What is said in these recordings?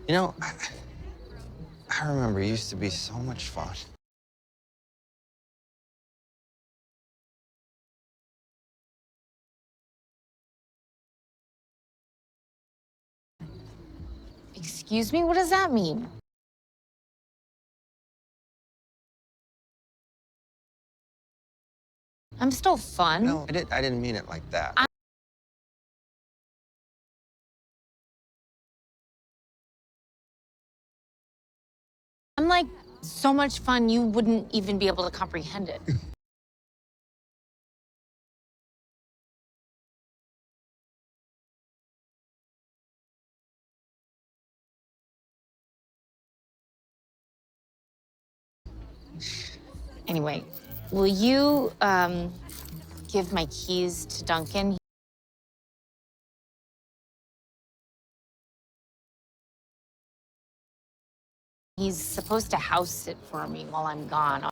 You know, I remember it used to be so much fun. Excuse me, what does that mean? I'm still fun. No, I didn't mean it like that. I'm like so much fun you wouldn't even be able to comprehend it. Anyway, will you give my keys to Duncan? He's supposed to house sit for me while I'm gone.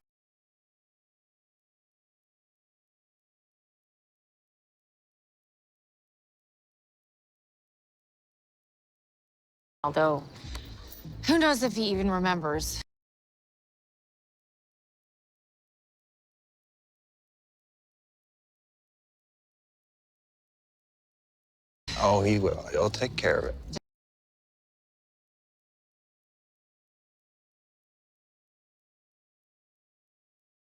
Although, who knows if he even remembers. Oh, he will. He'll take care of it.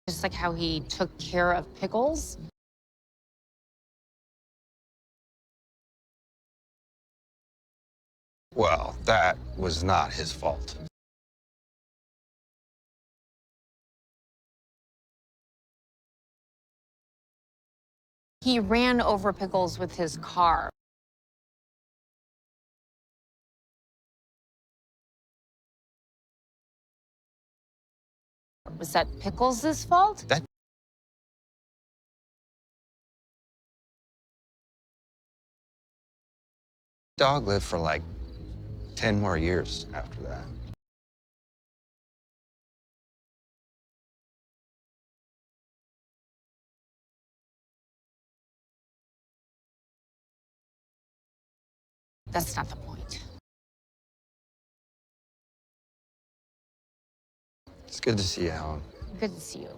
Just like how he took care of Pickles. Well, that was not his fault. He ran over Pickles with his car. Was that Pickles' fault? That dog lived for like 10 more years after that. That's not the point. It's good to see you, Helen. Good to see you.